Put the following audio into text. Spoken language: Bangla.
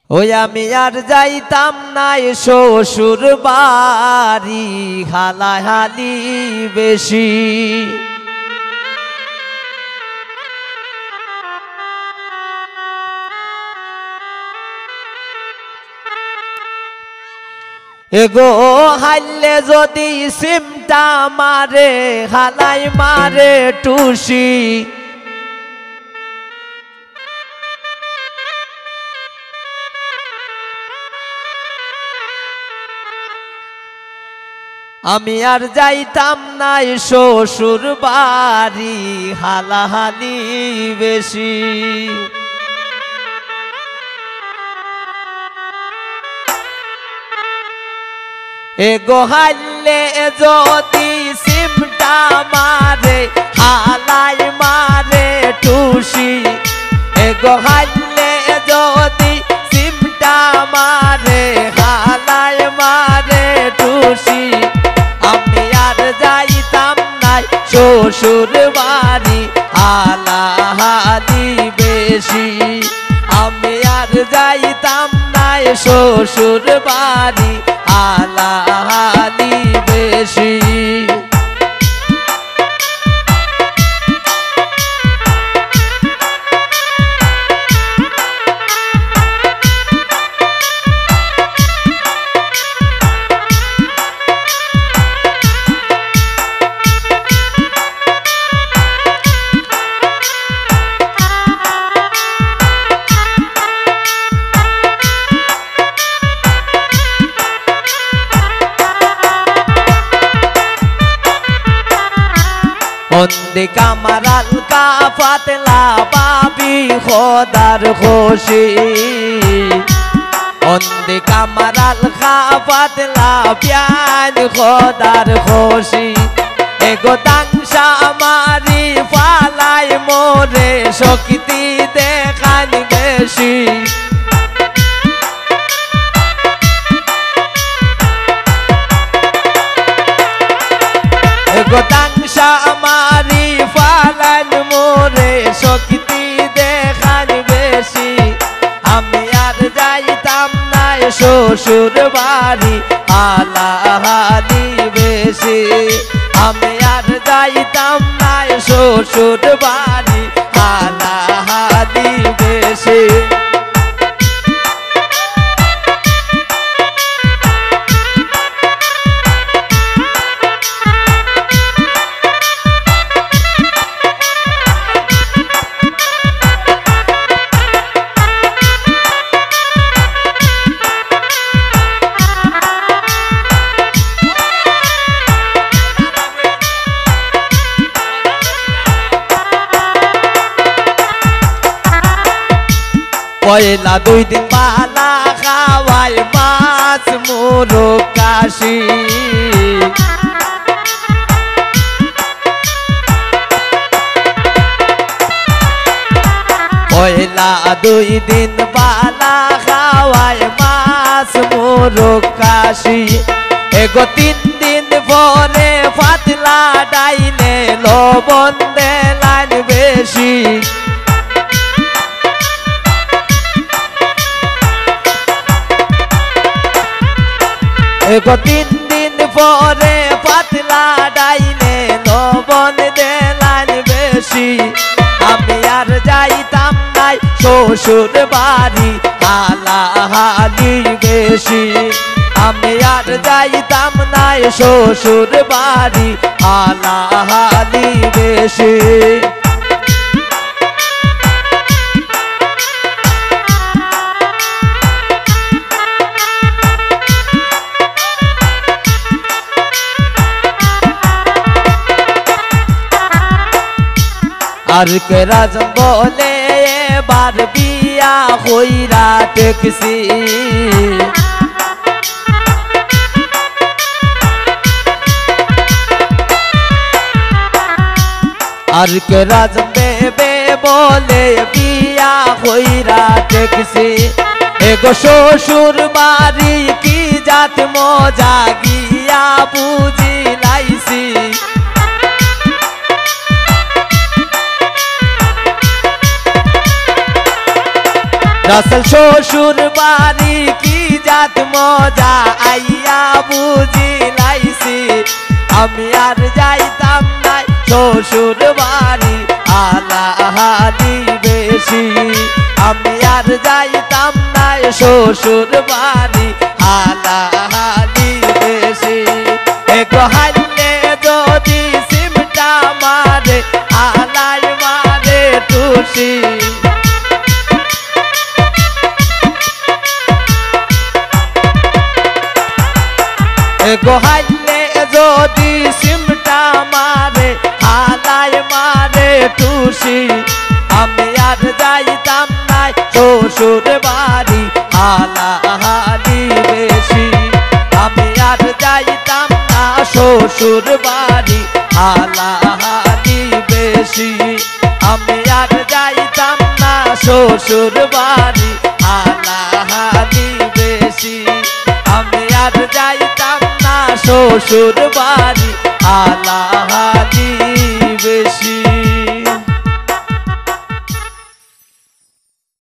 ওই আমি আর যাইতাম না শ্বশুর বাড়ি, হালাহালি বেশি। এগো হাইলে যদি সিমটা মারে, হালাই মারে টুসি। আমি আর যাইতাম না শ্বশুর বাড়ি, হালাহালি বেশি। এগো হাইলে যদি সিমটা মারে, হালাই মারে টুসি। এগো হাইলে যদি সিমটা মারে, হালাই মারে টুসি। আমি আর যাইতাম না শ্বশুর বাড়ি, হালাহালি বেশি। আমি আর যাইতাম না শ্বশুর বাড়ি, হালাহালি বেশি। বন্দে কামারাল কা পাতলা বাবি খোদার খুশি। বন্দে কামারাল কা পাতলা প্যান খোদার খুশি। এগো তাংশা মারি ফালাই মোরে, শক্তি দেখান বেশি। এগো তাংশা মারি ফালান মোরে, শক্তি দেখান বেশি। আমি আর যাইতাম না শ্বশুর বাড়ি, হালাহালি বেশি। আমি আর যাইতাম না শ্বশুর বাড়ি, হালাহালি বেশি। পয়লা 2 দিন বালা খাওয়ায় মাছ মোরগ কাশি। পয়লা 2 দিন বালা খাওয়ায় মাছ মোরগ কাশি। এগো 3 দিন পরে পাতলা ডাইলে লবণ দেলান বেশি। এগো 3 দিন পরে পাতলা ডাইলে লবণ দেলান বেশি। আমি আর যাইতাম না শ্বশুর বাড়ি, হালাহালি বেশি। আমি আর যাইতাম না শ্বশুর বাড়ি, হালাহালি বেশি। আর কে রাজন বলে এবার বিয়া হইরা টেকছি। আর কে রাজন বেবে বলে বিয়া হইরা টেকছি। এগো শ্বশুর বাড়ি কি জাত মজা গিয়া বুঝি লাইছি। রাসেল শ্বশুর বাড়ি কি জাত মজা আইয়া বুঝিলাইছি আমি আর যাইতাম নাই শ্বশুর বাড়ি আলাহালি বেশি আমি আর যাইতাম নাই শ্বশুর বাড়ি আলাহালি বেশি এগো হাইলে যদি সিমটা মারে আলাই মারে টুসি গোহাইলে যদি সিমটা মারে হালায় মারে টুসি আমি আর যাইতাম নাই শ্বশুর বাড়ি হালাহালি বেশি আমি আর যাইতাম না শ্বশুর বাড়ি হালাহালি বেশি আমি আর যাইতাম না শ্বশুর বাড়ি হালাহালি বেশি আমি আর যাইতাম না শ্বশুর বাড়ি আলাহালি